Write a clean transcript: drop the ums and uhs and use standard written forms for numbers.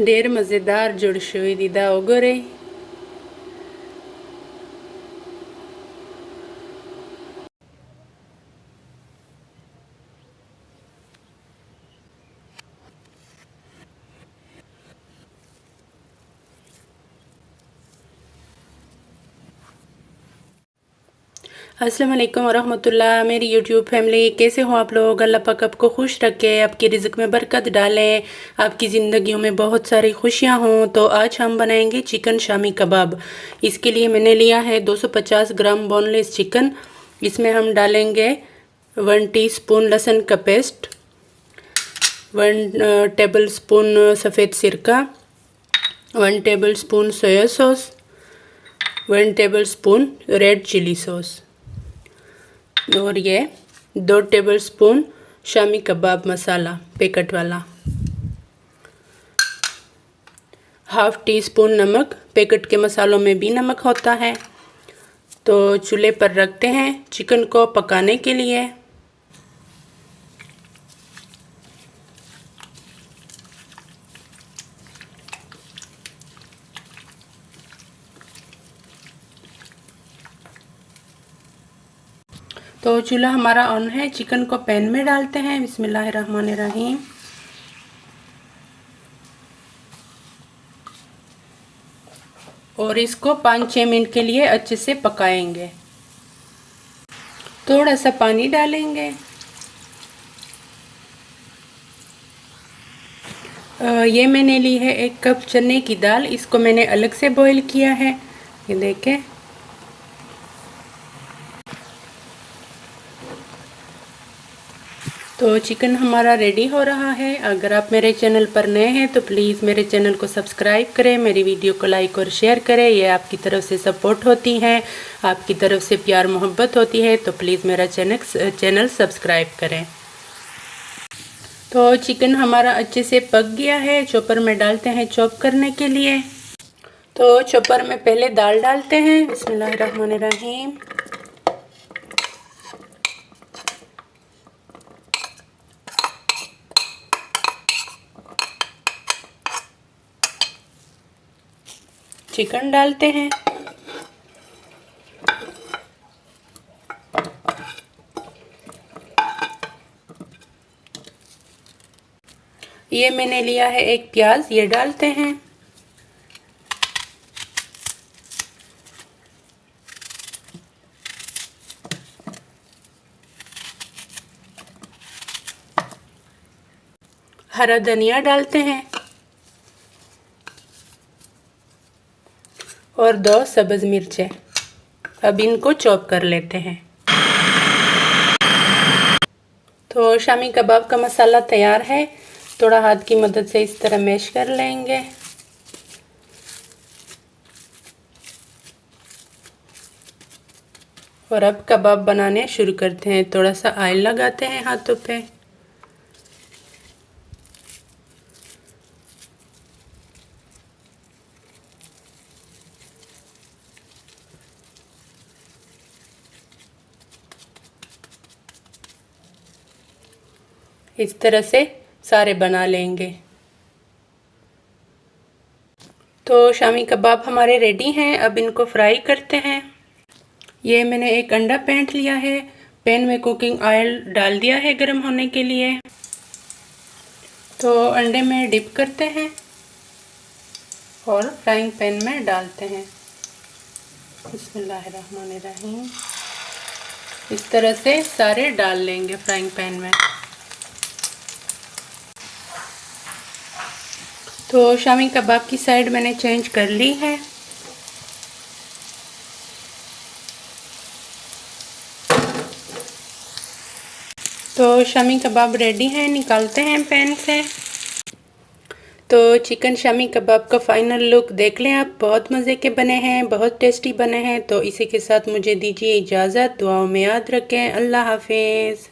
ढेर मज़ेदार जुड़शुई दीदा ओगोरे। अस्सलाम वालेकुम वरहमतुल्लाह। मेरी यूट्यूब फैमिली कैसे हो आप लोग। अल्लाह पाक आपको खुश रखे, आपकी रिज़्क़ में बरकत डालें, आपकी ज़िंदगियों में बहुत सारी खुशियाँ हों। तो आज हम बनाएंगे चिकन शामी कबाब। इसके लिए मैंने लिया है 250 ग्राम बोनलेस चिकन। इसमें हम डालेंगे 1 टीस्पून लहसुन का पेस्ट, 1 टेबलस्पून सफ़ेद सिरका, 1 tablespoon soya sauce, 1 tablespoon red chilli sauce और ये 2 टेबलस्पून शामी कबाब मसाला पैकेट वाला, ½ टीस्पून नमक। पैकेट के मसालों में भी नमक होता है। तो चूल्हे पर रखते हैं चिकन को पकाने के लिए। तो चूल्हा हमारा ऑन है। चिकन को पैन में डालते हैं। बिस्मिल्लाहिर्रहमानिर्रहीम। और इसको 5-6 मिनट के लिए अच्छे से पकाएंगे। थोड़ा सा पानी डालेंगे। ये मैंने ली है 1 कप चने की दाल। इसको मैंने अलग से बॉईल किया है। ये देखें। तो चिकन हमारा रेडी हो रहा है। अगर आप मेरे चैनल पर नए हैं तो प्लीज़ मेरे चैनल को सब्सक्राइब करें, मेरी वीडियो को लाइक और शेयर करें। ये आपकी तरफ से सपोर्ट होती है, आपकी तरफ से प्यार मोहब्बत होती है। तो प्लीज़ मेरा चैनल सब्सक्राइब करें। तो चिकन हमारा अच्छे से पक गया है। चॉपर में डालते हैं चॉप करने के लिए। तो चॉपर में पहले दाल डालते हैं। बिस्मिल्लाहिर्रहमानिर्रहीम। चिकन डालते हैं। ये मैंने लिया है 1 प्याज, ये डालते हैं। हरा धनिया डालते हैं और 2 सब्ज़ मिर्चें। अब इनको चॉप कर लेते हैं। तो शामी कबाब का मसाला तैयार है। थोड़ा हाथ की मदद से इस तरह मैश कर लेंगे। और अब कबाब बनाने शुरू करते हैं। थोड़ा सा ऑयल लगाते हैं हाथों पे। इस तरह से सारे बना लेंगे। तो शामी कबाब हमारे रेडी हैं। अब इनको फ्राई करते हैं। ये मैंने 1 अंडा फेंट लिया है। पैन में कुकिंग ऑयल डाल दिया है गर्म होने के लिए। तो अंडे में डिप करते हैं और फ्राइंग पैन में डालते हैं। बिस्मिल्लाहिर्रहमानिर्रहीम। इस तरह से सारे डाल लेंगे फ्राइंग पैन में। तो शामी कबाब की साइड मैंने चेंज कर ली है। तो शामी कबाब रेडी है, निकालते हैं पैन से। तो चिकन शामी कबाब का फाइनल लुक देख लें आप। बहुत मज़े के बने हैं, बहुत टेस्टी बने हैं। तो इसी के साथ मुझे दीजिए इजाज़त। दुआओं में याद रखें। अल्लाह हाफिज़।